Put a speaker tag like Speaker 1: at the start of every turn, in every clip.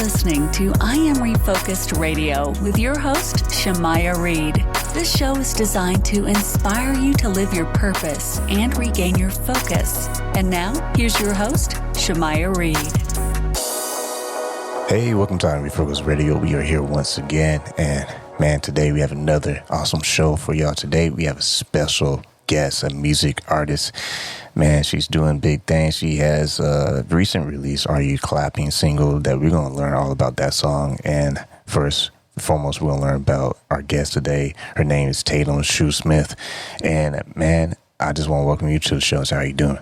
Speaker 1: listening to I Am Refocused Radio with your host, Shamaya Reed. This show is designed to inspire you to live your purpose and regain your focus. And now, here's your host, Shamaya Reed.
Speaker 2: Hey, welcome to I Am Refocused Radio. We are here once again. And man, today we have another awesome show for y'all. Today we have a special guest, a music artist. Man, she's doing big things. She has a recent release, Are You Clapping single, that we're going to learn all about that song. And first and foremost, we're going to learn about our guest today. Her name is Taydem Shoesmith. And man, I just want to welcome you to the show. So how are you doing?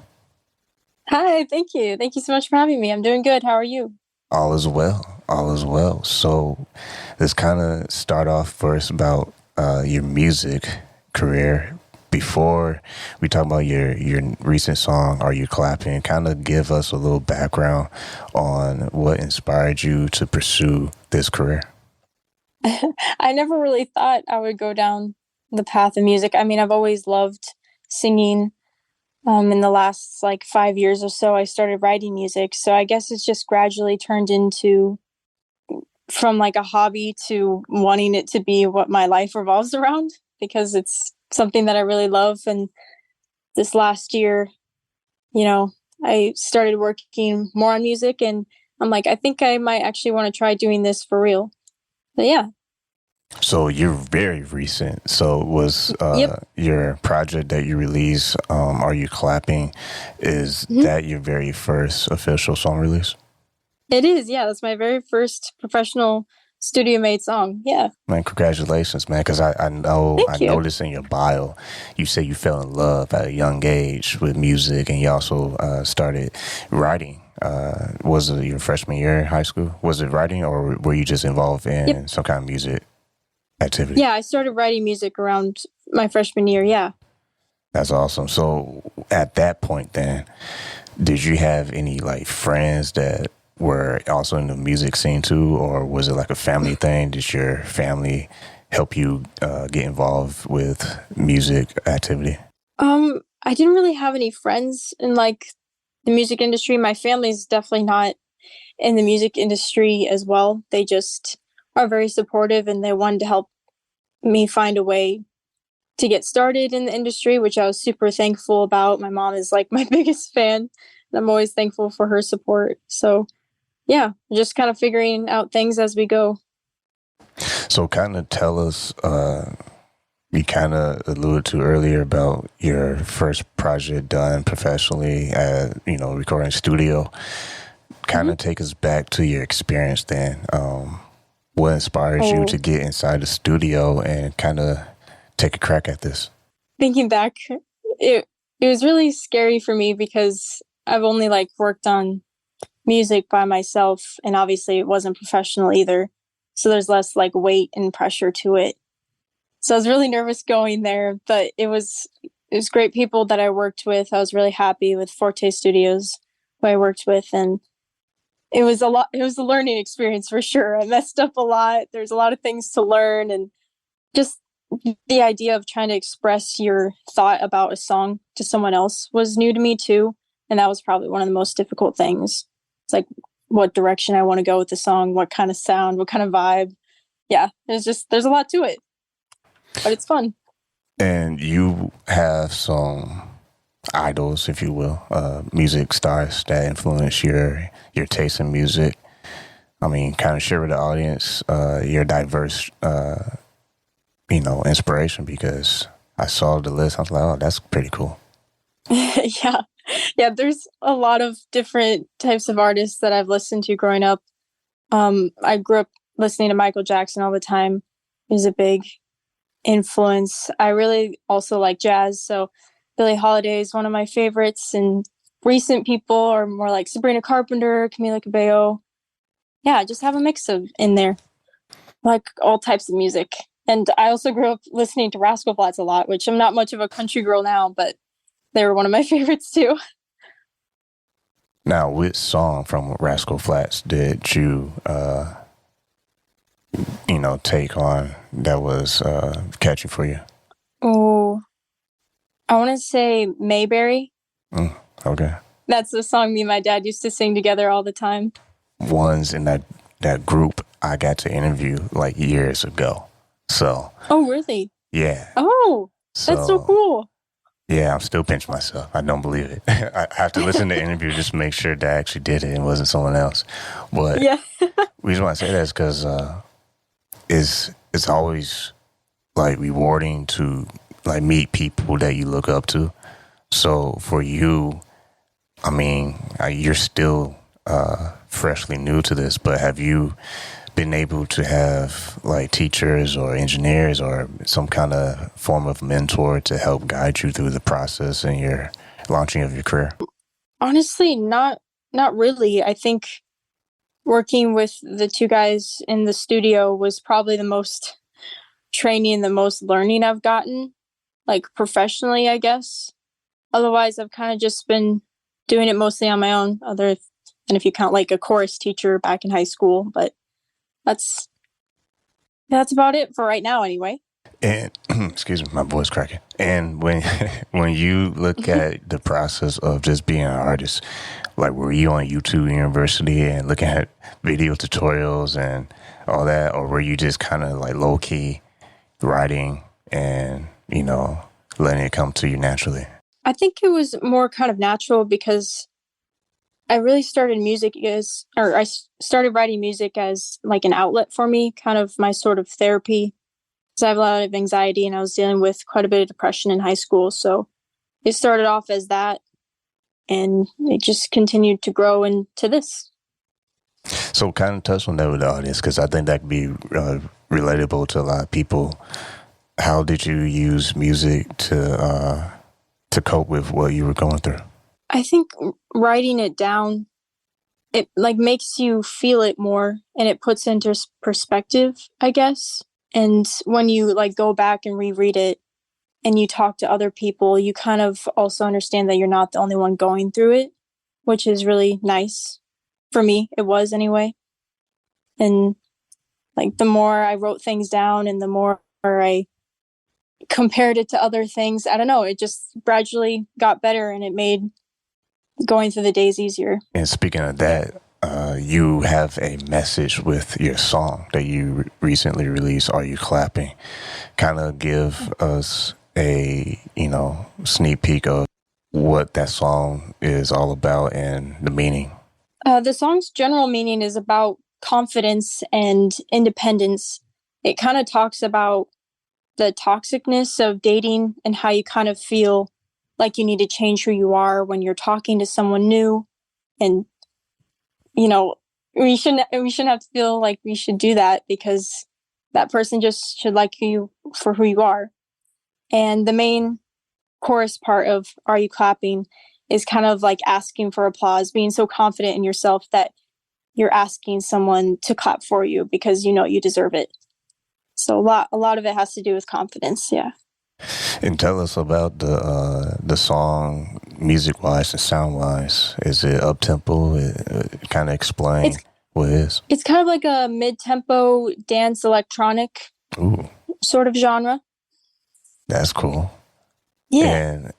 Speaker 3: Hi, thank you. Thank you so much for having me. I'm doing good. How are you?
Speaker 2: All is well. All is well. So let's kind of start off first about your music career. Before we talk about your recent song, Are You Clapping, kind of give us a little background on what inspired you to pursue this career.
Speaker 3: I never really thought I would go down the path of music. I mean, I've always loved singing. In the last 5 years or so, I started writing music. So I guess it's just gradually turned into from a hobby to wanting it to be what my life revolves around, because it's something that I really love. And this last year, I started working more on music, and I'm I think I might actually want to try doing this for real. But yeah.
Speaker 2: So you're very recent. So was your project that you released, Are You Clapping, is that your very first official song release?
Speaker 3: It is, yeah. That's my very first professional studio-made song, yeah.
Speaker 2: Man, congratulations, man, because I noticed in your bio, you say you fell in love at a young age with music, and you also started writing. Was it your freshman year in high school? Was it writing, or were you just involved in some kind of music activity?
Speaker 3: Yeah, I started writing music around my freshman year, yeah.
Speaker 2: That's awesome. So at that point then, did you have any friends that were also in the music scene too, or was it a family thing? Did your family help you get involved with music activity?
Speaker 3: I didn't really have any friends in the music industry. My family's definitely not in the music industry as well. They just are very supportive, and they wanted to help me find a way to get started in the industry, which I was super thankful about. My mom is my biggest fan, and I'm always thankful for her support. So yeah, just kind of figuring out things as we go.
Speaker 2: So kind of tell us, you kind of alluded to earlier about your first project done professionally at, recording studio. Kind of take us back to your experience then. What inspires you to get inside the studio and kind of take a crack at this?
Speaker 3: Thinking back, it was really scary for me because I've only worked on music by myself, and obviously it wasn't professional either. So there's less weight and pressure to it. So I was really nervous going there, but it was great people that I worked with. I was really happy with Forte Studios, who I worked with, and it was a learning experience for sure. I messed up a lot. There's a lot of things to learn, and just the idea of trying to express your thought about a song to someone else was new to me too. And that was probably one of the most difficult things. It's what direction I want to go with the song, what kind of sound, what kind of vibe. Yeah, there's a lot to it, but it's fun.
Speaker 2: And you have some idols, if you will, music stars that influence your taste in music. I mean, kind of share with the audience your diverse, inspiration, because I saw the list. I was like, oh, that's pretty cool.
Speaker 3: Yeah, there's a lot of different types of artists that I've listened to growing up. I grew up listening to Michael Jackson all the time. He's a big influence. I really also like jazz, so Billie Holiday is one of my favorites, and recent people are more like Sabrina Carpenter, Camila Cabello. Yeah, I just have a mix of in there, all types of music. And I also grew up listening to Rascal Flatts a lot, which I'm not much of a country girl now, but they were one of my favorites too.
Speaker 2: Now, which song from Rascal Flatts did you, take on that was catchy for you?
Speaker 3: Oh, I want to say Mayberry.
Speaker 2: Okay.
Speaker 3: That's the song me and my dad used to sing together all the time.
Speaker 2: Ones in that that group I got to interview like years ago. So.
Speaker 3: Oh, really?
Speaker 2: Yeah.
Speaker 3: Oh, that's so cool.
Speaker 2: Yeah, I'm still pinching myself. I don't believe it. I have to listen to the interview just to make sure that I actually did it and wasn't someone else. But
Speaker 3: yeah.
Speaker 2: the reason why I say that is because it's always like rewarding to like meet people that you look up to. So for you, I mean, you're still freshly new to this, but have you been able to have like teachers or engineers or some kind of form of mentor to help guide you through the process and your launching of your career?
Speaker 3: Honestly, not really. I think working with the two guys in the studio was probably the most training, the most learning I've gotten, like professionally, I guess. Otherwise, I've kind of just been doing it mostly on my own, other than if you count like a chorus teacher back in high school. But that's about it for right now, anyway.
Speaker 2: And excuse me, my voice cracking. And when when you look at the process of just being an artist, like were you on YouTube University and looking at video tutorials and all that, or were you just kind of like low key writing and letting it come to you naturally?
Speaker 3: I think it was more kind of natural because I really started I started writing music as like an outlet for me, kind of my sort of therapy. Because I have a lot of anxiety and I was dealing with quite a bit of depression in high school. So it started off as that and it just continued to grow into this.
Speaker 2: So kind of touch on that with the audience because I think that could be relatable to a lot of people. How did you use music to cope with what you were going through?
Speaker 3: I think writing it down, it like makes you feel it more and it puts into perspective, I guess. And when you like go back and reread it and you talk to other people, you kind of also understand that you're not the only one going through it, which is really nice. For me, it was anyway. And like the more I wrote things down and the more I compared it to other things, I don't know, it just gradually got better and it made going through the days easier.
Speaker 2: And speaking of that, you have a message with your song that you recently released, Are You Clapping? Kind of give us a, sneak peek of what that song is all about and the meaning.
Speaker 3: The song's general meaning is about confidence and independence. It kind of talks about the toxicness of dating and how you kind of feel like you need to change who you are when you're talking to someone new. And, we shouldn't have to feel like we should do that because that person just should like you for who you are. And the main chorus part of Are You Clapping is kind of like asking for applause, being so confident in yourself that you're asking someone to clap for you because you deserve it. So a lot of it has to do with confidence. Yeah.
Speaker 2: And tell us about the song, music wise and sound wise. Is it up tempo? Kind of explain what it is.
Speaker 3: It's kind of like a mid tempo dance electronic sort of genre.
Speaker 2: That's cool.
Speaker 3: Yeah.
Speaker 2: And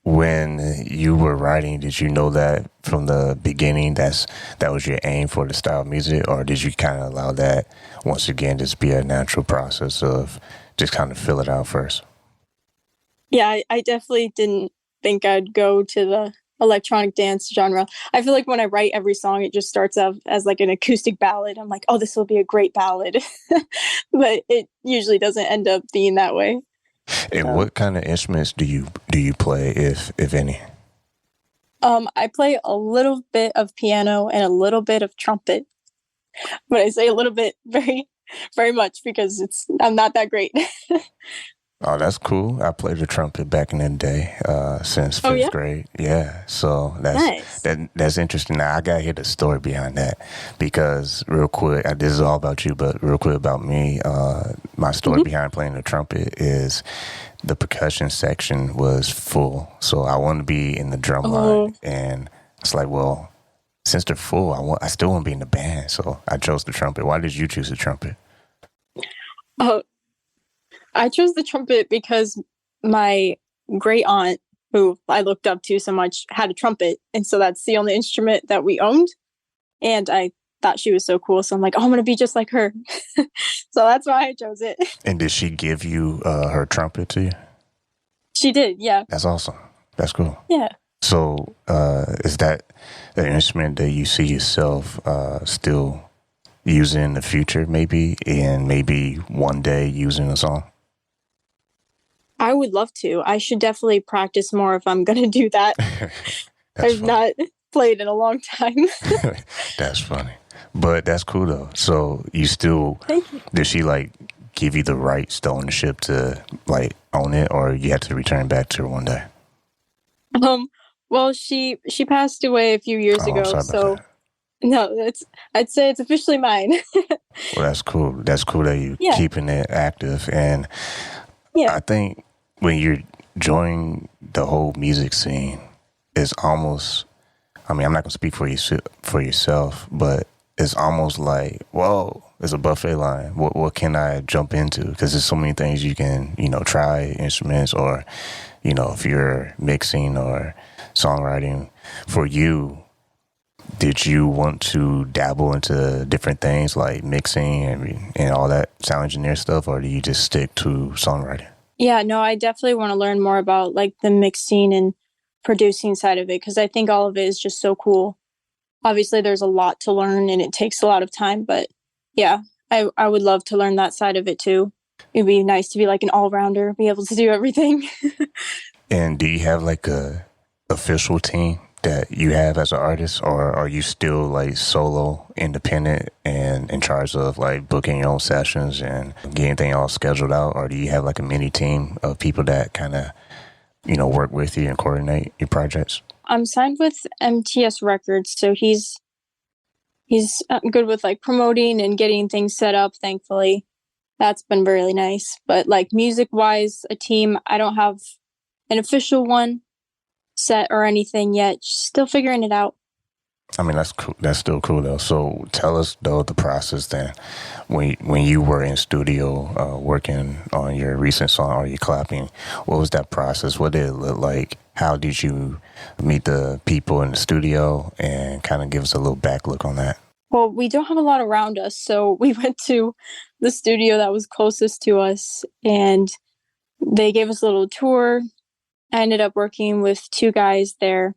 Speaker 2: when you were writing, did you know that from the beginning that was your aim for the style of music, or did you kind of allow that once again just be a natural process of just kind of fill it out first?
Speaker 3: Yeah, I definitely didn't think I'd go to the electronic dance genre. I feel like when I write every song, it just starts out as like an acoustic ballad. I'm like, oh, this will be a great ballad. But it usually doesn't end up being that way.
Speaker 2: And what kind of instruments do you play, if any?
Speaker 3: I play a little bit of piano and a little bit of trumpet. But I say a little bit very, very much because I'm not that great.
Speaker 2: Oh, that's cool. I played the trumpet back in the day, since fifth grade. Yeah, so that's nice. That's interesting. Now I gotta hear the story behind that because real quick, this is all about you, but real quick about me. My story behind playing the trumpet is the percussion section was full, so I wanted to be in the drum line, and it's like, well, since they're full, I still want to be in the band, so I chose the trumpet. Why did you choose the trumpet?
Speaker 3: Oh. I chose the trumpet because my great aunt, who I looked up to so much, had a trumpet. And so that's the only instrument that we owned. And I thought she was so cool. So I'm like, oh, I'm going to be just like her. So that's why I chose it.
Speaker 2: And did she give you her trumpet to you?
Speaker 3: She did, yeah.
Speaker 2: That's awesome. That's cool.
Speaker 3: Yeah.
Speaker 2: So is that an instrument that you see yourself still using in the future, maybe, and maybe one day using a song?
Speaker 3: I would love to. I should definitely practice more if I'm going to do that. I've not played in a long time.
Speaker 2: That's funny. But that's cool, though. So you still,
Speaker 3: Thank you.
Speaker 2: did she, like, give you the rights, the ownership to, like, own it, or you had to return back to her one day?
Speaker 3: Well, she passed away a few years ago, so no, I'd say it's officially mine.
Speaker 2: Well, that's cool. That's cool that you keeping it active. And I think when you're joining the whole music scene, it's almost, I mean, I'm not gonna speak for yourself, but it's almost like, whoa, it's a buffet line. What can I jump into? Because there's so many things you can, try, instruments, or, if you're mixing or songwriting. For you, did you want to dabble into different things like mixing and all that sound engineer stuff, or do you just stick to songwriting?
Speaker 3: Yeah, no, I definitely want to learn more about like the mixing and producing side of it, because I think all of it is just so cool. Obviously, there's a lot to learn and it takes a lot of time, but yeah, I would love to learn that side of it too. It'd be nice to be like an all-rounder, be able to do everything.
Speaker 2: And do you have like a official team that you have as an artist, or are you still like solo, independent, and in charge of like booking your own sessions and getting everything all scheduled out? Or do you have like a mini team of people that kind of, work with you and coordinate your projects?
Speaker 3: I'm signed with MTS Records, so he's good with like promoting and getting things set up, thankfully. That's been really nice. But like music wise, a team, I don't have an official one set or anything yet. Still figuring it out.
Speaker 2: I mean, that's cool. That's still cool though. So tell us though the process then, when you were in studio working on your recent song or your clapping, what was that process? What did it look like? How did you meet the people in the studio, and kind of give us a little back look on that?
Speaker 3: Well, we don't have a lot around us, so we went to the studio that was closest to us, and they gave us a little tour. I ended up working with two guys there.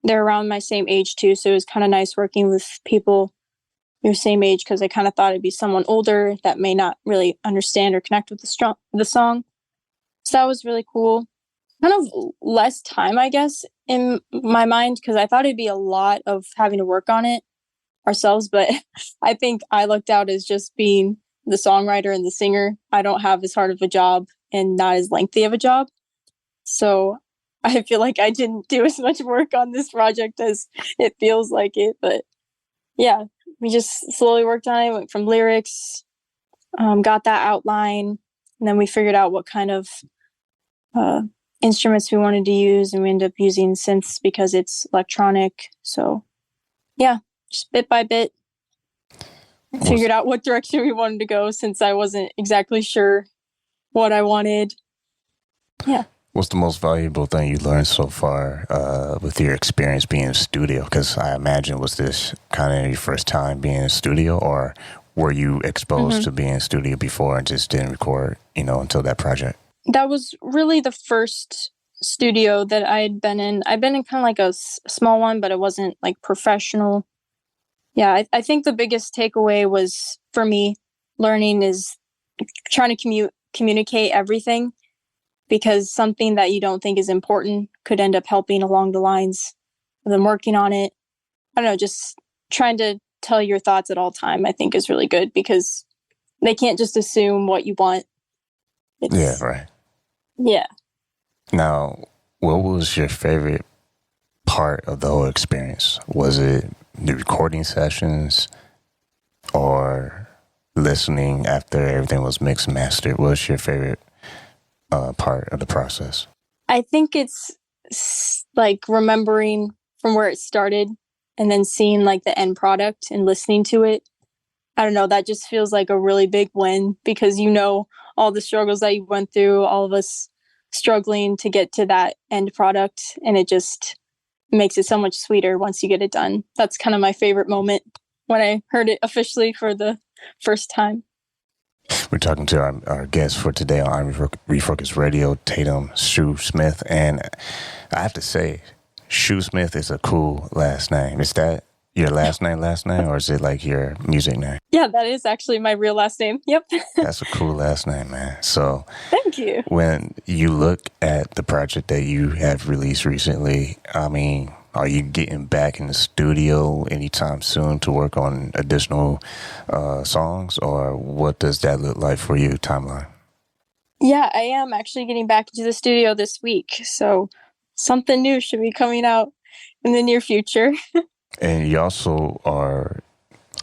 Speaker 3: They're around my same age too, so it was kind of nice working with people your same age, because I kind of thought it'd be someone older that may not really understand or connect with the song. So that was really cool. Kind of less time, I guess, in my mind, because I thought it'd be a lot of having to work on it ourselves, but I think I looked out as just being the songwriter and the singer. I don't have as hard of a job and not as lengthy of a job. So I feel like I didn't do as much work on this project as it feels like it. But yeah, we just slowly worked on it, went from lyrics, got that outline, and then we figured out what kind of instruments we wanted to use, and we ended up using synths because it's electronic. So yeah, just bit by bit, figured out what direction we wanted to go, since I wasn't exactly sure what I wanted. Yeah.
Speaker 2: What's the most valuable thing you learned so far with your experience being in studio? Because I imagine, was this kind of your first time being in studio, or were you exposed to being in studio before and just didn't record, until that project?
Speaker 3: That was really the first studio that I had been in. I've been in kind of like a small one, but it wasn't like professional. Yeah, I think the biggest takeaway was, for me, learning is trying to communicate everything, because something that you don't think is important could end up helping along the lines of them working on it. I don't know, just trying to tell your thoughts at all time, I think, is really good, because they can't just assume what you want.
Speaker 2: Yeah, right.
Speaker 3: Yeah.
Speaker 2: Now, what was your favorite part of the whole experience? Was it the recording sessions or listening after everything was mixed and mastered? What was your favorite part of the process?
Speaker 3: I think it's like remembering from where it started and then seeing like the end product and listening to it. I don't know, that just feels like a really big win, because all the struggles that you went through, all of us struggling to get to that end product, and it just makes it so much sweeter once you get it done. That's kind of my favorite moment. when I heard it officially for the first time.
Speaker 2: We're talking to our guest for today on Refocus Radio, Taydem Shoesmith. And I have to say, Shoesmith is a cool last name. Is that your last name, or is it like your music name?
Speaker 3: Yeah, that is actually my real last name. Yep.
Speaker 2: That's a cool last name, man. So
Speaker 3: thank you.
Speaker 2: When you look at the project that you have released recently, I mean, are you getting back in the studio anytime soon to work on additional songs, or what does that look like for you, timeline?
Speaker 3: Yeah, I am actually getting back into the studio this week. So something new should be coming out in the near future.
Speaker 2: And you also are,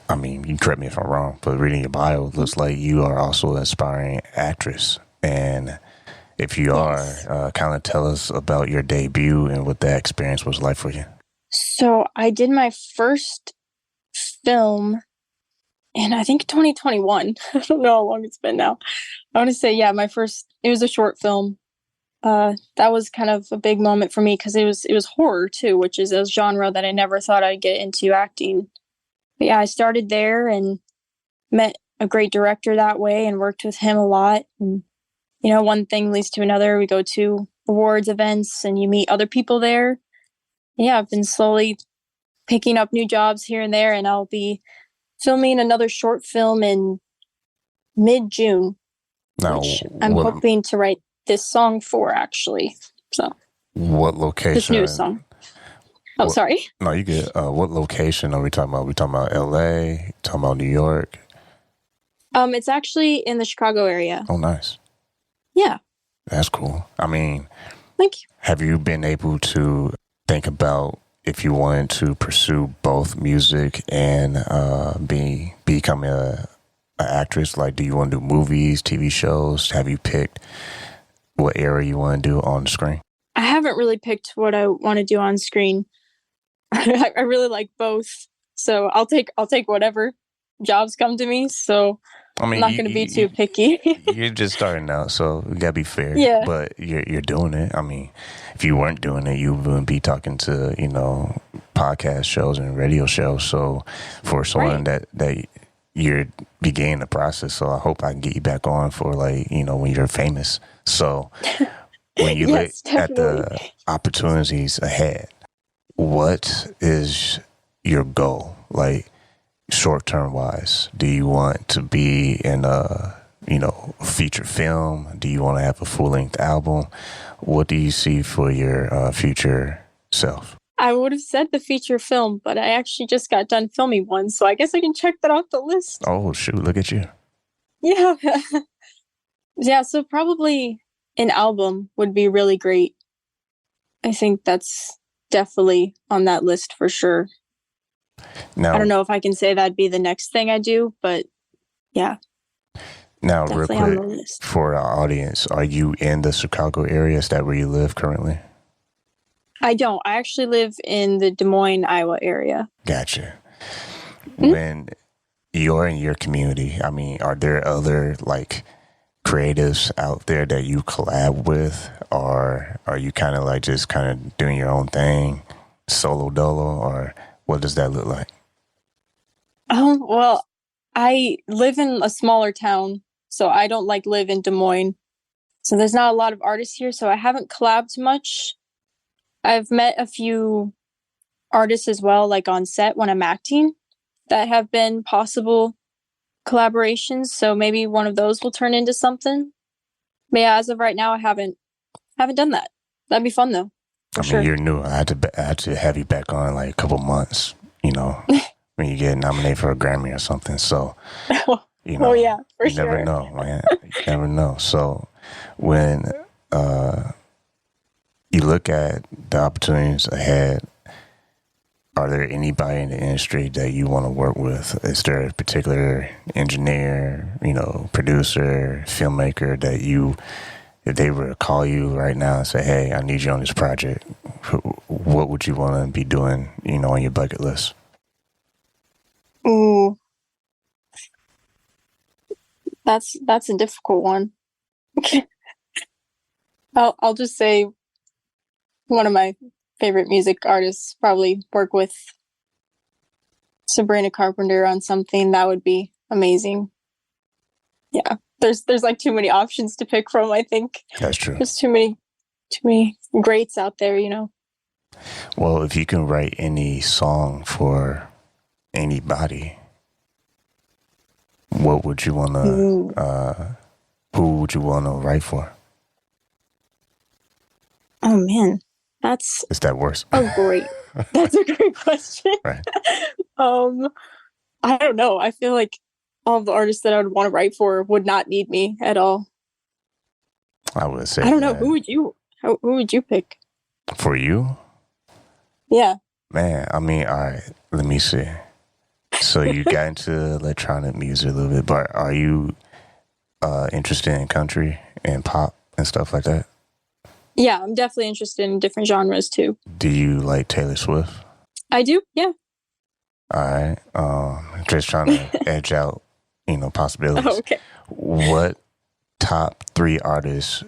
Speaker 2: I mean, you correct me if I'm wrong, but reading your bio, it looks like you are also an aspiring actress. And if you are, kind of tell us about your debut and what that experience was like for you.
Speaker 3: So I did my first film in, I think, 2021. I don't know how long it's been now. I want to say, yeah, it was a short film. That was kind of a big moment for me because it was horror too, which is a genre that I never thought I'd get into acting. But yeah, I started there and met a great director that way and worked with him a lot. And, you know, one thing leads to another. We go to awards events and you meet other people there. Yeah, I've been slowly picking up new jobs here and there, and I'll be filming another short film in mid-June, which I'm hoping to write this song for, actually. So,
Speaker 2: what location?
Speaker 3: This new song. Oh, sorry.
Speaker 2: No, you get. What location are we talking about? We talking about LA? Talking about New York?
Speaker 3: It's actually in the Chicago area.
Speaker 2: Oh, nice.
Speaker 3: Yeah.
Speaker 2: That's cool. I mean,
Speaker 3: thank you.
Speaker 2: Have you been able to think about if you wanted to pursue both music and become an actress? Like, do you want to do movies, TV shows? Have you picked what area you want to do on the screen?
Speaker 3: I haven't really picked what I want to do on screen. I really like both, so I'll take whatever jobs come to me. So I mean, I'm not going to be too picky.
Speaker 2: You're just starting out, so you gotta be fair.
Speaker 3: Yeah.
Speaker 2: But you're doing it. I mean, if you weren't doing it, you wouldn't be talking to podcast shows and radio shows. So for someone that you're beginning the process, so I hope I can get you back on for when you're famous. So when you look at the opportunities ahead, what is your goal? Like, short-term wise, do you want to be in a feature film? Do you want to have a full-length album? What do you see for your future self?
Speaker 3: I would have said the feature film, but I actually just got done filming one, so I guess I can check that off the list.
Speaker 2: Oh shoot, look at you.
Speaker 3: Yeah. Yeah, so probably an album would be really great. I think that's definitely on that list for sure. Now, I don't know if I can say that'd be the next thing I do, but yeah.
Speaker 2: Now, real quick, for our audience, are you in the Chicago area? Is that where you live currently?
Speaker 3: I don't. I actually live in the Des Moines, Iowa area.
Speaker 2: Gotcha. Mm-hmm. When you're in your community, I mean, are there other creatives out there that you collab with, or are you kind of just doing your own thing, solo dolo, or what does that look like?
Speaker 3: Well, I live in a smaller town, so I don't live in Des Moines. So there's not a lot of artists here, so I haven't collabed much. I've met a few artists as well, on set when I'm acting, that have been possible collaborations. So maybe one of those will turn into something. But yeah, as of right now, I haven't done that. That'd be fun though.
Speaker 2: I mean, you're new. I had to have you back on a couple months, when you get nominated for a Grammy or something. So,
Speaker 3: oh yeah, for
Speaker 2: you never know, man. You never know. So when you look at the opportunities ahead, are there anybody in the industry that you want to work with? Is there a particular engineer, producer, filmmaker that if they were to call you right now and say, hey, I need you on this project, what would you want to be doing, on your bucket list?
Speaker 3: Ooh. That's a difficult one. I'll just say one of my favorite music artists, probably work with Sabrina Carpenter on something, that would be amazing. Yeah. There's like too many options to pick from, I think.
Speaker 2: That's true.
Speaker 3: There's too many greats out there, you know.
Speaker 2: Well, if you can write any song for anybody, what would you want to, who would you want to write for?
Speaker 3: Oh man,
Speaker 2: Is that worse?
Speaker 3: that's a great question.
Speaker 2: Right.
Speaker 3: I don't know. I feel like all of the artists that I would want to write for would not need me at all.
Speaker 2: I would say.
Speaker 3: I don't know. Who would you pick?
Speaker 2: For you?
Speaker 3: Yeah.
Speaker 2: Man, I mean, all right, let me see. So you got into electronic music a little bit, but are you interested in country and pop and stuff like that?
Speaker 3: Yeah, I'm definitely interested in different genres too.
Speaker 2: Do you like Taylor Swift?
Speaker 3: I do, yeah.
Speaker 2: All right. Just trying to edge out, possibilities.
Speaker 3: Oh, okay.
Speaker 2: What top 3 artists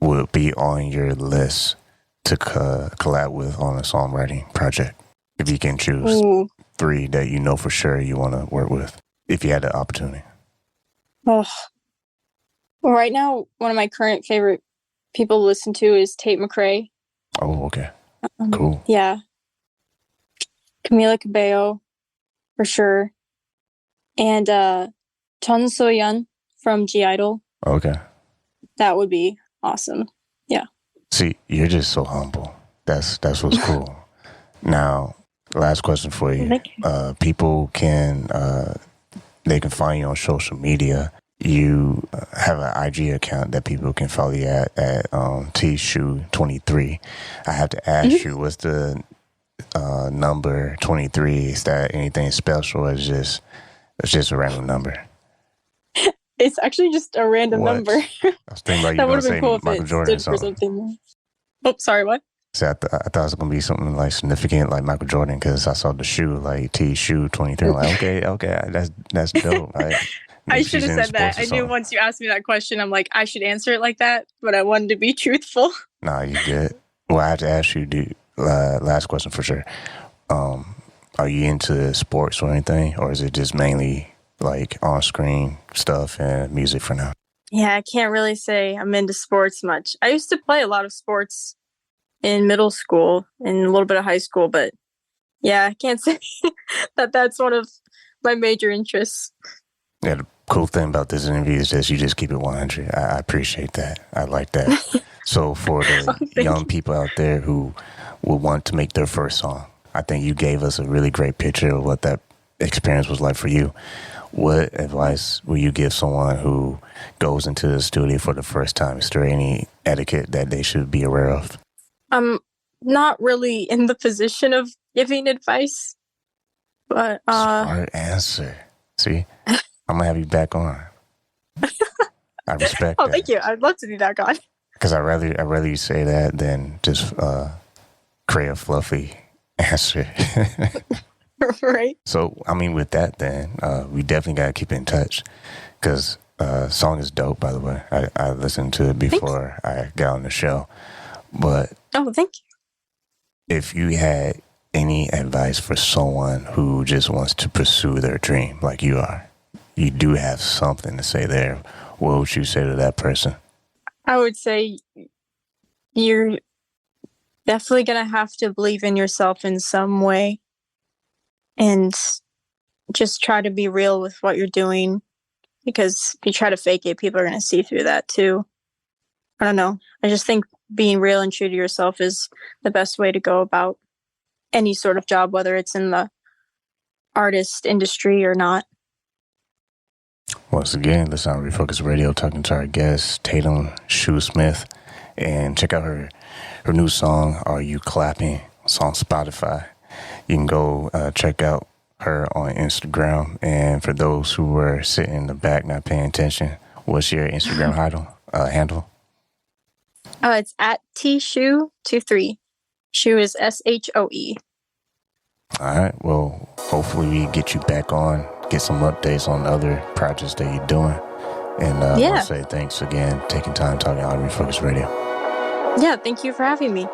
Speaker 2: would be on your list to collab with on a songwriting project? If you can choose 3 that you know for sure you want to work with, if you had the opportunity.
Speaker 3: Oh. Well, right now, one of my current favorite people to listen to is Tate McRae.
Speaker 2: Oh, okay. Cool.
Speaker 3: Yeah. Camila Cabello, for sure. And Chun So-yeon from G-Idol.
Speaker 2: Okay.
Speaker 3: That would be awesome. Yeah.
Speaker 2: See, you're just so humble. That's what's cool. Now, last question for you. People can they can find you on social media. You have an IG account that people can follow you at tshoe23. I have to ask you, what's the number 23? Is that anything special, or it's just a random number?
Speaker 3: It's actually just a random number.
Speaker 2: I was thinking about you
Speaker 3: that
Speaker 2: going to say
Speaker 3: cool
Speaker 2: Michael Jordan or
Speaker 3: something. Oh, sorry, what?
Speaker 2: So I thought it was going to be something like significant, like Michael Jordan, because I saw the shoe, like T-shoe23. I'm like, okay, that's dope.
Speaker 3: I should have said that. I knew once you asked me that question, I'm like, I should answer it like that, but I wanted to be truthful.
Speaker 2: Nah, you good. Well, I have to ask you, last question for sure. Are you into sports or anything, or is it just mainly like on-screen stuff and music for now?
Speaker 3: Yeah, I can't really say I'm into sports much. I used to play a lot of sports in middle school and a little bit of high school, but yeah, I can't say that's one of my major interests.
Speaker 2: Yeah, the cool thing about this interview is that you just keep it 100. I appreciate that. I like that. So for the young people out there who will want to make their first song, I think you gave us a really great picture of what that experience was like for you. What advice will you give someone who goes into the studio for the first time? Is there any etiquette that they should be aware of?
Speaker 3: I'm not really in the position of giving advice, but
Speaker 2: smart answer. See, I'm gonna have you back on. I respect.
Speaker 3: Oh, thank you. I'd love to be back on.
Speaker 2: Because I rather you say that than just create a fluffy answer.
Speaker 3: Right.
Speaker 2: So, I mean, with that, then we definitely got to keep in touch, because song is dope, by the way. I listened to it before I got on the show. But
Speaker 3: thank you.
Speaker 2: If you had any advice for someone who just wants to pursue their dream like you are, you do have something to say there, what would you say to that person?
Speaker 3: I would say you're definitely going to have to believe in yourself in some way. And just try to be real with what you're doing, because if you try to fake it, people are going to see through that too. I don't know. I just think being real and true to yourself is the best way to go about any sort of job, whether it's in the artist industry or not.
Speaker 2: Once again, listen on Refocus Radio, talking to our guest, Taydem Shoesmith. And check out her new song, Are You Clapping? It's on Spotify. You can go check out her on Instagram. And for those who were sitting in the back not paying attention, what's your Instagram handle?
Speaker 3: It's at tshoe23. Shoe is SHOE.
Speaker 2: All right. Well, hopefully we get you back on, get some updates on other projects that you're doing. And I want to say thanks again, taking time talking on Refocus Radio.
Speaker 3: Yeah, thank you for having me.